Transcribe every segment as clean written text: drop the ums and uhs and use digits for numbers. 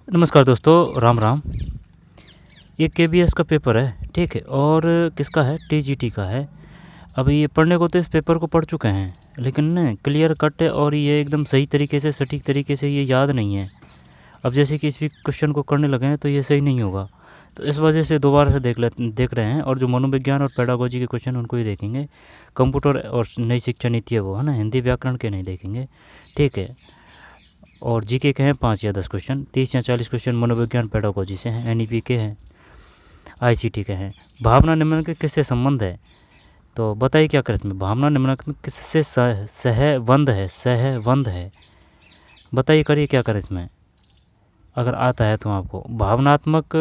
नमस्कार दोस्तों, राम राम। ये केबीएस का पेपर है, ठीक है। और किसका है? टीजीटी का है। अभी ये पढ़ने को तो इस पेपर को पढ़ चुके हैं, लेकिन ना क्लियर कट है और ये एकदम सही तरीके से, सटीक तरीके से ये याद नहीं है। अब जैसे कि इस भी क्वेश्चन को करने लगे हैं तो ये सही नहीं होगा, तो इस वजह से दोबारा से देख रहे हैं। और जो मनोविज्ञान और पेडागोजी के क्वेश्चन उनको ही देखेंगे। कंप्यूटर और नई शिक्षा नीति है वो, है ना, हिंदी व्याकरण के नहीं देखेंगे, ठीक है। और जीके के हैं 5 या 10 क्वेश्चन, 30 या 40 क्वेश्चन मनोविज्ञान पेडागोजी से हैं, एनईपी के हैं, आईसीटी के हैं। भावना निम्नलिखित किससे संबंध है? तो बताइए क्या करें इसमें। भावना निम्नलिखित किससे सहबंध है? सहबंध है, बताइए, करिए क्या करें इसमें, अगर आता है तो आपको। भावनात्मक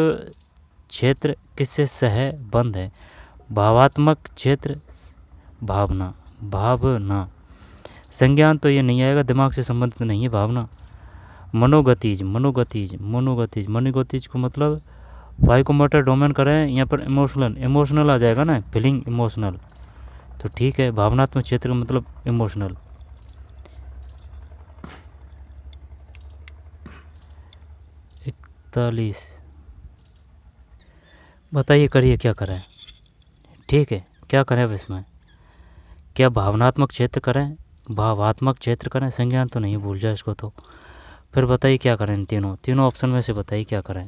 क्षेत्र किससे सहबंध है? भावात्मक क्षेत्र, भावना, भावना। संज्ञान तो ये नहीं आएगा, दिमाग से संबंधित नहीं है भावना। मनोगतिज, मनोगतिज, मनोगतिज, मनोगतिज को मतलब वाइकोमोटर डोमेन करें, यहाँ पर इमोशनल, इमोशनल आ जाएगा ना, फीलिंग, इमोशनल, तो ठीक है। भावनात्मक क्षेत्र का मतलब इमोशनल। इकतालीस, बताइए, करिए क्या करें, ठीक है। क्या करें अब इसमें? क्या भावनात्मक क्षेत्र करें, भावात्मक क्षेत्र करें? संज्ञान तो नहीं, भूल जाए इसको तो। फिर बताइए क्या करें, तीनों तीनों ऑप्शन में से बताइए क्या करें।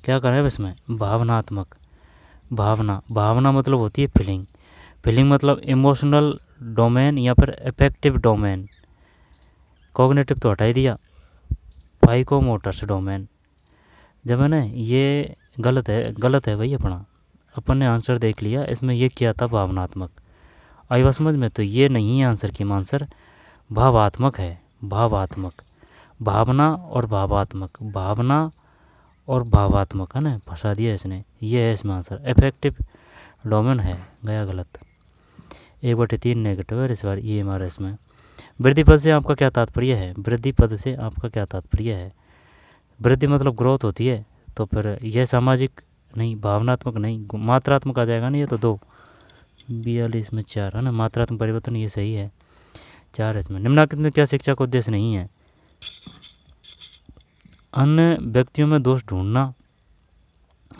क्या करें अब इसमें? भावनात्मक, भावना, भावना मतलब होती है फीलिंग, फीलिंग मतलब इमोशनल डोमेन या फिर अफेक्टिव डोमेन। कॉग्निटिव तो हटा ही दिया, फाइकोमोटर्स डोमेन। जब है ना, ये गलत है, गलत है भाई अपना। अपन ने आंसर देख लिया, इसमें ये किया था भावनात्मक। आई बात समझ में? तो ये नहीं है आंसर की, आंसर भावात्मक है, भावात्मक। भावना और भावात्मक, भावना और भावात्मक, है ना, फंसा दिया इसने। ये है इसमें आंसर, इफेक्टिव डोमेन है, गया गलत। 1/3 नेगेटिव है इस बार ये हमारा इसमें। वृद्धि पद से आपका क्या तात्पर्य है? वृद्धि पद से आपका क्या तात्पर्य है? वृद्धि मतलब ग्रोथ होती है, तो फिर यह सामाजिक नहीं, भावनात्मक नहीं, मात्रात्मक आ जाएगा ना, ये तो 2, 42 में 4, है ना, मात्रात्मक परिवर्तन, ये सही है, 4 इसमें। निम्नलिखित में क्या शिक्षा का उद्देश्य नहीं है? अन्य व्यक्तियों में दोष ढूंढना,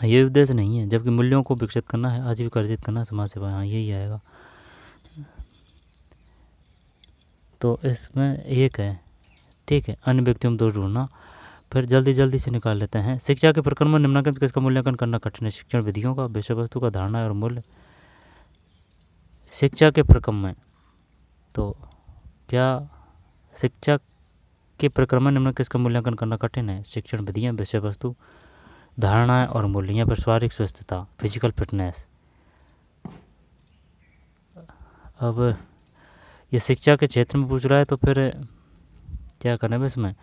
ये उद्देश्य नहीं है। जबकि मूल्यों को विकसित करना है, आजीविका अर्जित करना, समाज सेवा, हाँ यही आएगा। तो इसमें एक है, ठीक है, अन्य व्यक्तियों में दोष ढूंढना। फिर जल्दी जल्दी से निकाल लेते हैं। शिक्षा के प्रकरण में निम्नलिखित किसका मूल्यांकन करना कठिन है? शिक्षण विधियों का, विषय वस्तु का, धारणा और मूल्य। शिक्षा के प्रकरण में तो क्या, शिक्षा के प्रकरण में निम्न किसका मूल्यांकन करना कठिन है? शिक्षण विधियाँ, विषय वस्तु, धारणाएं और मूल्य। यहाँ पर शारीरिक स्वस्थता, फिजिकल फिटनेस। अब ये शिक्षा के क्षेत्र में पूछ रहा है, तो फिर क्या करना है इसमें?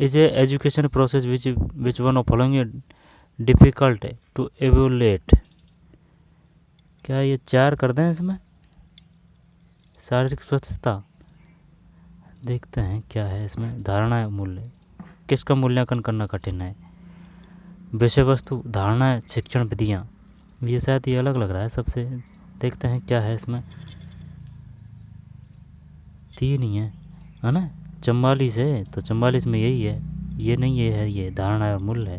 Is a education process which one of following difficult to evaluate. क्या ये 4 कर दें इसमें? शारीरिक स्वस्थता, देखते हैं क्या है इसमें। धारणा मूल्य, किसका मूल्यांकन करना कठिन है? विषय वस्तु, धारणा, शिक्षण विधियाँ। ये शायद ये अलग लग रहा है सबसे, देखते हैं क्या है इसमें। 3 ही है ना, 44 है, तो 44 में यही है, ये नहीं, ये है, ये धारणा और मूल्य है।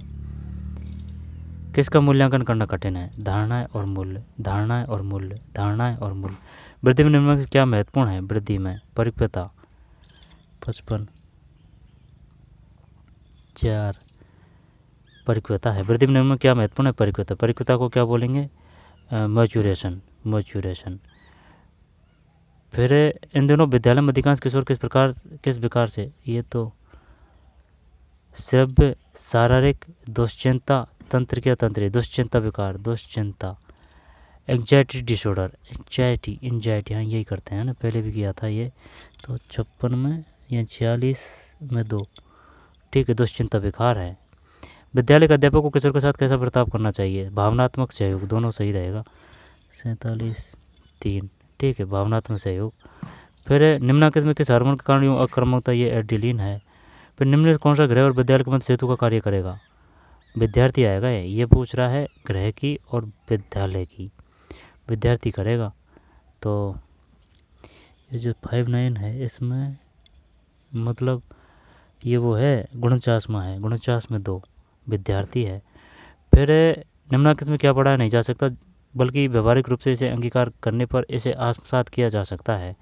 किसका मूल्यांकन करना कठिन है? धारणाएं और मूल्य, धारणाएं और मूल्य, धारणाएं और मूल्य। वृद्धि में निम्नलिखित क्या महत्वपूर्ण है? वृद्धि में परिपक्वता, 55, 4, परिपक्वता है। वृद्धि में निम्नलिखित क्या महत्वपूर्ण है? परिपक्वता। परिपक्वता को क्या बोलेंगे? Maturation, maturation. फिर इन दिनों विद्यालय में अधिकांश किशोर किस विकार से? ये तो श्रव्य, शारीरिक, दुश्चिंता, तंत्रिका तंत्रीय, दुश्चिंता विकार, दुश्चिंता, एंग्जाइटी डिसऑर्डर, एंजाइटी, हाँ यही करते हैं ना, पहले भी किया था ये। तो 56 में या 46 में 2, ठीक है, दुश्चिंता विकार है। विद्यालय के अध्यापक को किशोर के साथ कैसा बर्ताव करना चाहिए? भावनात्मक सहयोग, दोनों सही रहेगा, 47, 3, ठीक है, भावनात्मक सहयोग। फिर निम्नलिखित में किस हार्मोन के कारण यूँ आक्रामकता? ये एडिलीन है। फिर निम्नलिखित कौन सा ग्रह और विद्यालय के मध्य सेतु का कार्य करेगा? विद्यार्थी आएगा, ये पूछ रहा है ग्रह की और विद्यालय की, विद्यार्थी करेगा। तो ये जो 59 है, इसमें मतलब ये वो है गुणचाशमा है, गुणचाश में 2 विद्यार्थी है। फिर निम्नलिखित में क्या पढ़ाया नहीं जा सकता बल्कि व्यवहारिक रूप से इसे अंगीकार करने पर इसे आत्मसात किया जा सकता है?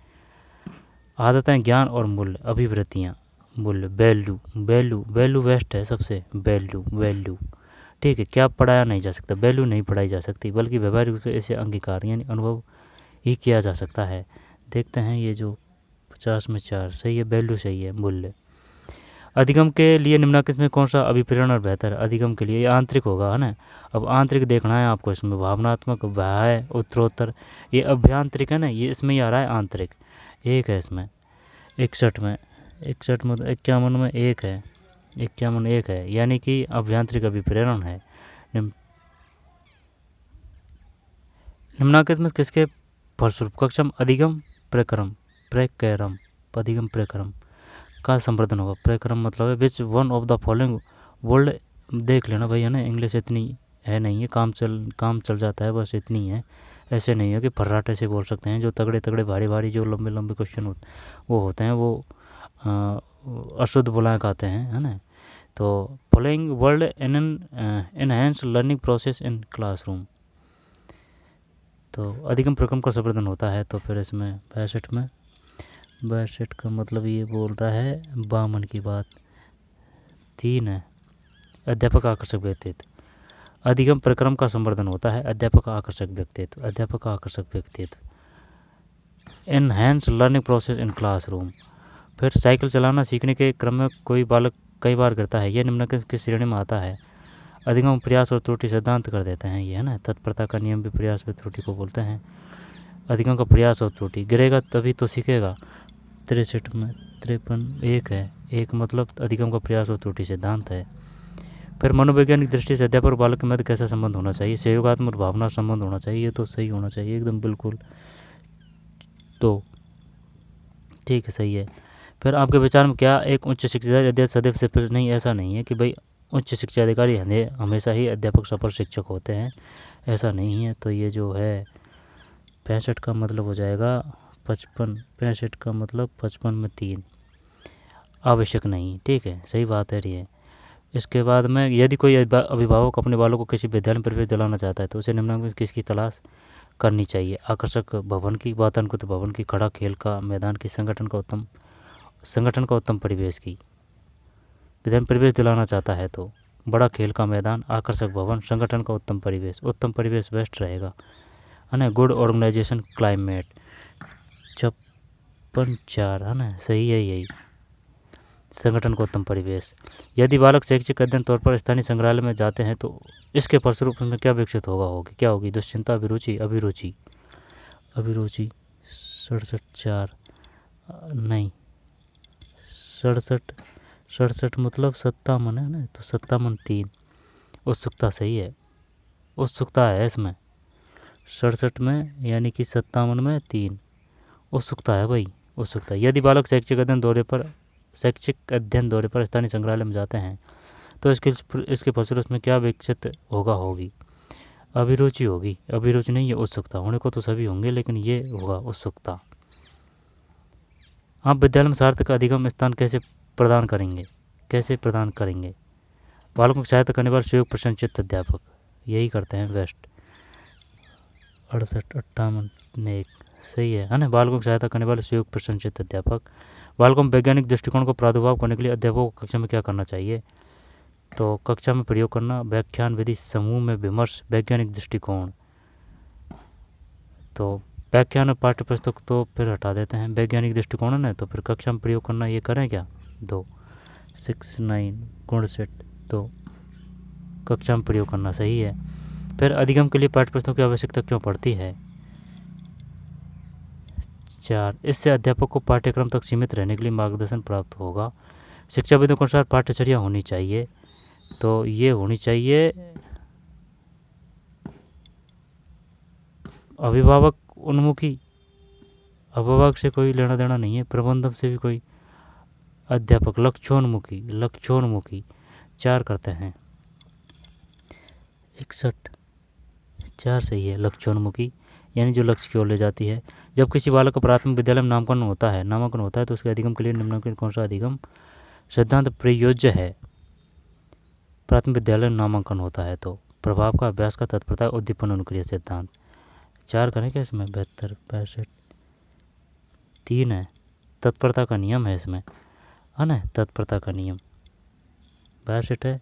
आदतें, ज्ञान और मूल्य, अभिवृत्तियाँ, मूल्य, वैल्यू, वैल्यू, वैल्यू बेस्ट है सबसे, वैल्यू, वैल्यू, ठीक है। क्या पढ़ाया नहीं जा सकता? वैल्यू नहीं पढ़ाई जा सकती बल्कि व्यवहारिक रूप से इसे अंगीकार यानी अनुभव ही किया जा सकता है। देखते हैं ये जो 50 में 4 सही है, वैल्यू सही है, मूल्य। अधिगम के लिए निम्नलिखित में कौन सा अभिप्रेरण बेहतर है? अधिगम के लिए ये आंतरिक होगा, है ना। अब आंतरिक देखना है आपको, इसमें भावनात्मक, बाह्य, उत्तरोत्तर। ये अभ्यांतरिक है ना, ये इसमें ही आ रहा है आंतरिक। 1 है इसमें 61 में, 61 में 51 में 1 है, 51 1 है, यानी कि अभ्यांतरिक अभिप्रेरण है। निम्नलिखित में किसके फलस्वरूप कक्षम अधिगम प्रक्रम प्रक्रम अधिगम प्रक्रम का संवर्धन होगा? प्रक्रम मतलब है विच one of the following world. देख लेना भाई, है ना, इंग्लिश इतनी है नहीं है, काम चल जाता है, बस इतनी है। ऐसे नहीं है कि फर्राटे से बोल सकते हैं। जो तगड़े तगड़े भारी भारी जो लंबे लंबे क्वेश्चन वो होते हैं, वो अशुद्ध बुलाएँ कहते हैं, है ना। तो following world enhance learning process in classroom. तो अधिगम प्रक्रम का संवर्धन होता है। तो फिर इसमें 62 में 62 का मतलब ये बोल रहा है बामन की बात। 3 है अध्यापक आकर्षक व्यक्तित्व। अधिगम प्रक्रम का संवर्धन होता है अध्यापक आकर्षक व्यक्तित्व, अध्यापक आकर्षक व्यक्तित्व। Enhance learning process in classroom. फिर साइकिल चलाना सीखने के क्रम में कोई बालक कई बार करता है, यह निम्नलिखित किस श्रेणी में आता है? अधिगम प्रयास और त्रुटि सिद्धांत कर देते हैं ये, है ना। तत्परता का नियम भी प्रयास में त्रुटि को बोलते हैं। अधिगम का प्रयास और त्रुटि, गिरेगा तभी तो सीखेगा। 63 में 53 1 है, 1 मतलब अधिगम का प्रयास और त्रुटि सिद्धांत है। फिर मनोवैज्ञानिक दृष्टि से अध्यापक और बालक के मध्य कैसा संबंध होना चाहिए? सहयोगात्मक भावना संबंध होना चाहिए, ये तो सही होना चाहिए एकदम बिल्कुल। तो ठीक है, सही है। फिर आपके विचार में क्या एक उच्च शिक्षा अधिकारी सदैव सफल नहीं? ऐसा नहीं है कि भाई उच्च शिक्षा अधिकारी हमेशा ही अध्यापक सफल शिक्षक होते हैं, ऐसा नहीं है। तो ये जो है 65 का मतलब हो जाएगा 55, 65 का मतलब 55 में 3 आवश्यक नहीं, ठीक है, सही बात है ये। इसके बाद में यदि कोई अभिभावक अपने बालों को किसी विद्यालय में प्रवेश दिलाना चाहता है तो उसे निम्नलिखित में किसकी तलाश करनी चाहिए? आकर्षक भवन की, वातानुकूलित भवन की, खड़ा खेल का मैदान की, संगठन का उत्तम परिवेश की। विद्यालय में प्रवेश दिलाना चाहता है तो बड़ा खेल का मैदान, आकर्षक भवन, संगठन का उत्तम परिवेश बेस्ट रहेगा, है ना। गुड ऑर्गेनाइजेशन क्लाइमेट 56 4, है ना, सही है यही, संगठन का उत्तम परिवेश। यदि बालक शैक्षिक अध्ययन तौर पर स्थानीय संग्रहालय में जाते हैं तो इसके फलस्वरूप उसमें क्या विकसित होगी? क्या होगी? दुश्चिंता, अभिरुचि, 67 4 नहीं, 67 मतलब 57 है ना, तो 57 3 उत्सुकता सही है, उत्सुकता है इसमें 67 में, यानी कि 57 में 3 उत्सुकता है भाई, उत्सुकता। यदि बालक शैक्षिक अध्ययन दौरे पर स्थानीय संग्रहालय में जाते हैं तो इसके फलस्वरूप में क्या विकसित होगी? अभिरुचि होगी, अभिरुचि नहीं, ये उत्सुकता। होने को तो सभी होंगे लेकिन ये होगा उत्सुकता। आप विद्यालय में सार्थक अधिगम स्थान कैसे प्रदान करेंगे? बालकों की सहायता करने वाले सहयोग प्रसन्नचित्त अध्यापक, यही करते हैं बेस्ट। 68 58 1 सही है ना। बालकों की सहायता करने वाले सहयोग प्रसन्नचित्त अध्यापक। बालकों में वैज्ञानिक दृष्टिकोण को प्रादुर्भाव करने के लिए अध्यापकों को कक्षा में क्या करना चाहिए? तो कक्षा में प्रयोग करना, व्याख्यान विधि, समूह में विमर्श, वैज्ञानिक दृष्टिकोण। तो व्याख्यान और पाठ्य पुस्तक तो फिर हटा देते हैं, वैज्ञानिक दृष्टिकोण है ना, तो फिर कक्षा में प्रयोग करना ये करें क्या? 2 6 9 गुण सेट, तो कक्षा में प्रयोग करना सही है। फिर अधिगम के लिए पाठ्य पुस्तकों की आवश्यकता क्यों पड़ती है? 4 इससे अध्यापक को पाठ्यक्रम तक सीमित रहने के लिए मार्गदर्शन प्राप्त होगा। शिक्षाविदों के अनुसार पाठ्यचर्या होनी चाहिए, तो ये होनी चाहिए अभिभावक उन्मुखी, अभिभावक से कोई लेना देना नहीं है, प्रबंधक से भी कोई, अध्यापक लक्ष्योन्मुखी 4 करते हैं। 61 4 सही है, लक्ष्योन्मुखी यानी जो लक्ष्य की ओर ले जाती है। जब किसी बालक का प्राथमिक विद्यालय में नामांकन होता है तो उसके अधिगम के लिए निम्नलिखित कौन सा अधिगम सिद्धांत प्रयोज्य है, प्राथमिक विद्यालय नामांकन होता है तो। प्रभाव का, अभ्यास का, तत्परता, उद्दीपन, अनुक्रिया सिद्धांत। 4 करें क्या इसमें? 72, 65, 3 है। तत्परता का नियम है इसमें, है ना, तत्परता का नियम। 62 है,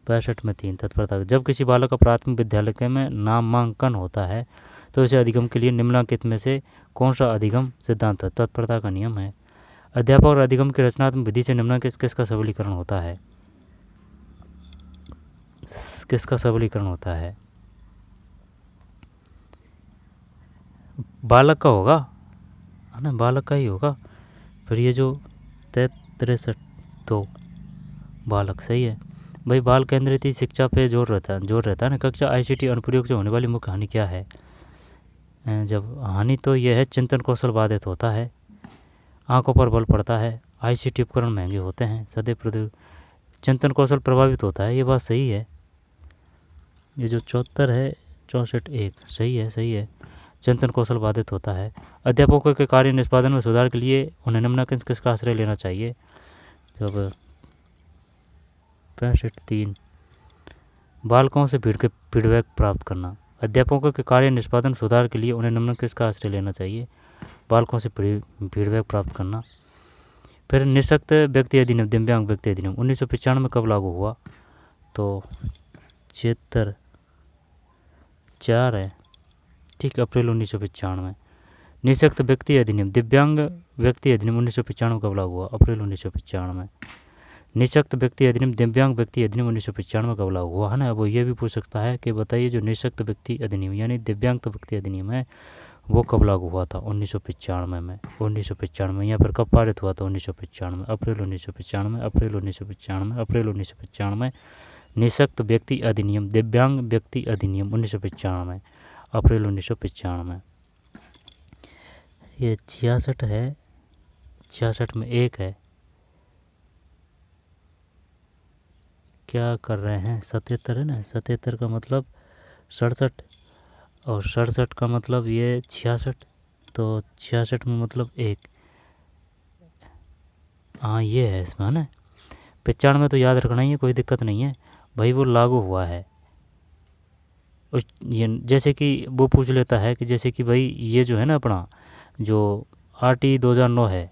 65 में 3 तत्परता। जब किसी बालक का प्राथमिक विद्यालय में नामांकन होता है तो इसे अधिगम के लिए निम्नलिखित में से कौन सा अधिगम सिद्धांत है? तत्परता का नियम है। अध्यापक और अधिगम की रचनात्मक विधि से निम्नलिखित किसका सबलीकरण होता है? किसका सबलीकरण होता है? बालक का होगा, है ना, बालक का ही होगा। फिर ये जो 63 तो बालक सही है भाई। बाल केंद्रित शिक्षा पे जोर रहता है ना। कक्षा ICT अनुप्रयोग से होने वाली मुख्य हानि क्या है? जब हानि तो यह है, चिंतन कौशल बाधित होता है, आंखों पर बल पड़ता है, ICT उपकरण महंगे होते हैं, सदैव प्रौद्योगिकी, चिंतन कौशल प्रभावित होता है। ये बात सही है। ये जो 74 है, 64 1 सही है। चिंतन कौशल बाधित होता है। अध्यापकों के कार्य निष्पादन में सुधार के लिए उन्हें निम्नलिखित किसका आश्रय लेना चाहिए? जब 65 3 बालकों से फीडबैक प्राप्त करना। अध्यापकों के कार्य निष्पादन सुधार के लिए उन्हें निम्नलिखित किसका आश्रय लेना चाहिए? बालकों से फीडबैक प्राप्त करना। फिर निःशक्त व्यक्ति अधिनियम, दिव्यांग व्यक्ति अधिनियम 1995 में कब लागू हुआ? तो 76 4 है, ठीक, अप्रैल 1995। निःशक्त व्यक्ति अधिनियम, दिव्यांग व्यक्ति अधिनियम 1995 कब लागू हुआ? अप्रैल 1995 में। निःशक्त व्यक्ति अधिनियम, दिव्यांग व्यक्ति अधिनियम 1995 कब लागू हुआ, है ना। वो ये भी पूछ सकता है कि बताइए जो निःशक्त व्यक्ति अधिनियम यानी दिव्यांग व्यक्ति अधिनियम है वो कब लागू हुआ था? 1995 में। 1995 में। यहाँ पर कब पारित हुआ था? 1995 में, अप्रैल 1995, अप्रैल 1995, अप्रैल 1995। निःशक्त व्यक्ति अधिनियम, दिव्यांग व्यक्ति अधिनियम 1995 में, अप्रैल 1995 में। ये 66 है, 66 में 1 है। क्या कर रहे हैं? 77 है ना, 77 का मतलब 67 और 67 का मतलब ये 66, तो 66 में मतलब 1। हाँ ये है इसमें, है ना। 95 में तो याद रखना ही है, कोई दिक्कत नहीं है भाई, वो लागू हुआ है। ये जैसे कि वो पूछ लेता है कि जैसे कि भाई ये जो है ना अपना जो RT 2009 है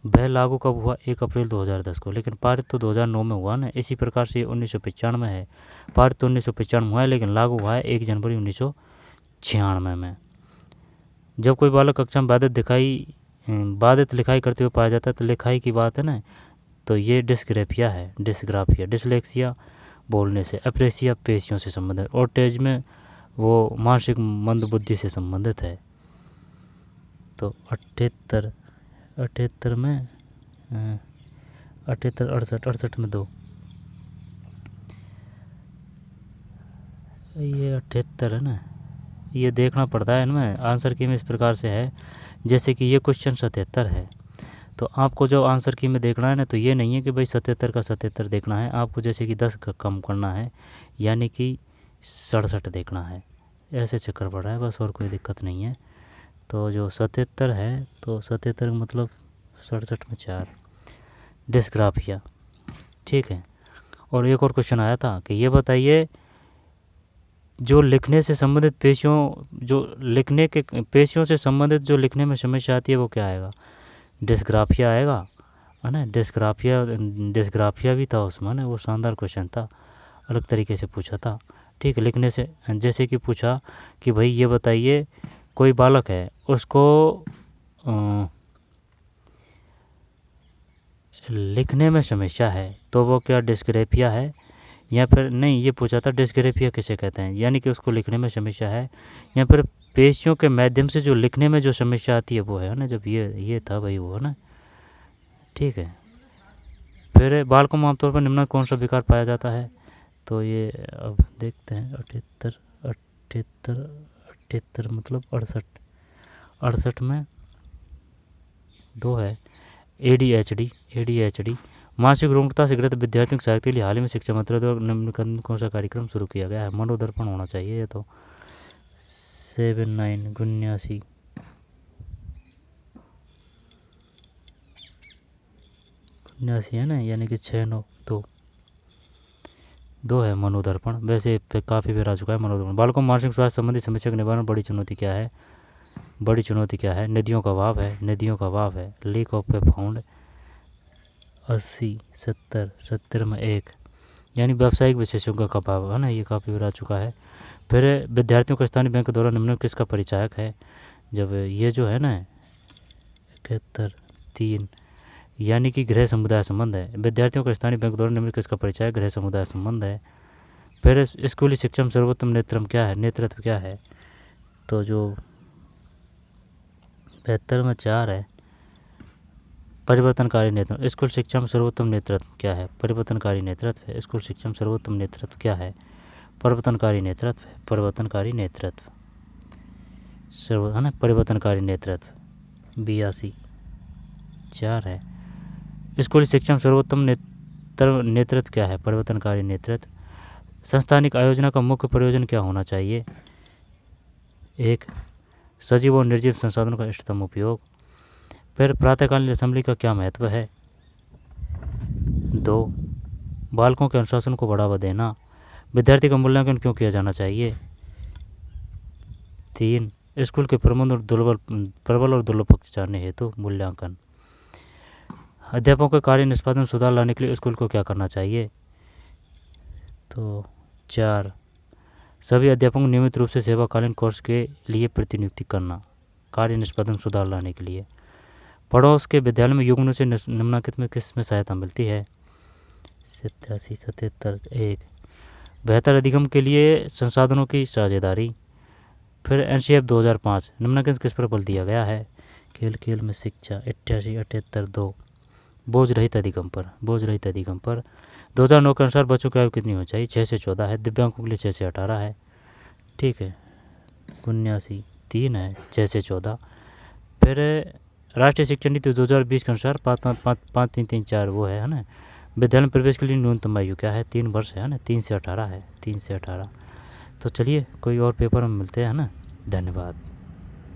वह लागू कब हुआ? 1 अप्रैल 2010 को, लेकिन पारित तो 2009 में हुआ ना। इसी प्रकार से 1995 में है, पारित तो 1995 में हुआ है लेकिन लागू हुआ है 1 जनवरी 1996 में। जब कोई बालक कक्षा में बाधित लिखाई करते हुए पाया जाता है तो लिखाई की बात है ना, तो ये डिस्ग्राफिया है, डिसलेक्सिया बोलने से, एप्रेसिया पेशियों से संबंधित, और तेज में वो मानसिक मंदबुद्धि से संबंधित है। तो 78 में 78 68 में 2, ये 78 है ना। ये देखना पड़ता है इनमें। आंसर की में इस प्रकार से है जैसे कि ये क्वेश्चन 77 है तो आपको जो आंसर की में देखना है ना, तो ये नहीं है कि भाई 77 का 77 देखना है, आपको जैसे कि 10 का कम करना है यानी कि 67 देखना है। ऐसे चक्कर पड़ रहा है बस, और कोई दिक्कत नहीं है। तो जो 77 है तो 77 मतलब 67 में 4, डिस्ग्राफिया, ठीक है। और एक और क्वेश्चन आया था कि ये बताइए जो लिखने से संबंधित पेशियों से संबंधित जो लिखने में समस्या आती है वो क्या आएगा? डिस्ग्राफिया आएगा, है ना। डिस्ग्राफिया भी था उसमें ना, वो शानदार क्वेश्चन था, अलग तरीके से पूछा था, ठीक है। लिखने से जैसे कि पूछा कि भाई ये बताइए कोई बालक है उसको लिखने में समस्या है तो वो क्या डिस्ग्राफिया है? या फिर नहीं, ये पूछा था डिस्ग्राफिया किसे कहते हैं, यानी कि उसको लिखने में समस्या है, या फिर पेशियों के माध्यम से जो लिखने में जो समस्या आती है वो है ना। जब ये था भाई वो, है ना, ठीक है। फिर बालकों में आमतौर पर निम्न कौन सा विकार पाया जाता है? तो ये अब देखते हैं 78 मतलब 68 में 2 है, ADHD। मानसिक रुग्णता से ग्रस्त विद्यार्थियों की सहायता के लिए हाल ही में शिक्षा मंत्रालय द्वारा निम्न कौन सा कार्यक्रम शुरू किया गया है? मनोदर्पण होना चाहिए ये तो। 79 79 है ना, यानी कि 692 2 है मनोदर्पण। वैसे काफ़ी बार आ चुका है मनोदर्पण। बालकों में मानसिक स्वास्थ्य संबंधी समस्या के निवारण बड़ी चुनौती क्या है? बड़ी चुनौती क्या है? नदियों का अभाव है, नदियों का अभाव है। लीक ऑफ ए फाउंड 80 70 में 1, यानी व्यावसायिक विशेषज्ञों का अभाव है ना, ये काफ़ी बार आ चुका है। फिर विद्यार्थियों का स्थानीय बैंक द्वारा निम्न किसका परिचायक है? जब ये जो है ना 71 3, यानी कि गृह समुदाय संबंध है। विद्यार्थियों का स्थानीय बैंक द्वारा निम्न किसका परिचायक? गृह समुदाय संबंध है। फिर स्कूली शिक्षा में सर्वोत्तम नेतृत्व क्या है? नेतृत्व क्या है? तो जो 72 में 4 है परिवर्तनकारी नेतृत्व। स्कूल शिक्षा में सर्वोत्तम नेतृत्व क्या है? परिवर्तनकारी नेतृत्व है। स्कूल शिक्षा में सर्वोत्तम नेतृत्व क्या है? परिवर्तनकारी नेतृत्व है। परिवर्तनकारी नेतृत्व है ना, परिवर्तनकारी नेतृत्व 82 4 है। स्कूली शिक्षा में सर्वोत्तम नेतृत्व क्या है? परिवर्तनकारी नेतृत्व। संस्थानिक आयोजना का मुख्य प्रयोजन क्या होना चाहिए? 1 सजीव और निर्जीव संसाधनों का इष्टतम उपयोग। फिर प्रातःकालीन असेंबली का क्या महत्व है? 2 बालकों के अनुशासन को बढ़ावा देना। विद्यार्थी का मूल्यांकन क्यों किया जाना चाहिए? 3 स्कूल के प्रबल और दुर्लभ पक्ष जानने हेतु मूल्यांकन। अध्यापकों के कार्य निष्पादन में सुधार लाने के लिए स्कूल को क्या करना चाहिए? तो 4 सभी अध्यापकों को नियमित रूप से सेवाकालीन कोर्स के लिए प्रतिनियुक्ति करना, कार्य निष्पादन में सुधार लाने के लिए। पड़ोस के विद्यालय में युग्मों से निम्नलिखित में किस में सहायता मिलती है? 87 77 1 बेहतर अधिगम के लिए संसाधनों की साझेदारी। फिर NCF 2005 निम्नलिखित किस पर बल दिया गया है? खेल खेल में शिक्षा 88 78 2 बोझ रहित अधिगम पर। बोझ रहित अधिगम पर 2009 के अनुसार बच्चों की आयु कितनी होनी चाहिए? 6 से 14 है। दिव्यांगों के लिए 6 से 18 है। ठीक है, 79 3 है, 6 से 14। फिर राष्ट्रीय शिक्षा नीति 2020 के अनुसार 5 3 3 4 वो है ना, विद्यालय में प्रवेश के लिए न्यूनतम आयु क्या है? 3 वर्ष है ना, 3 से 18 है, 3 से 18। तो चलिए कोई और पेपर में मिलते हैं ना। धन्यवाद।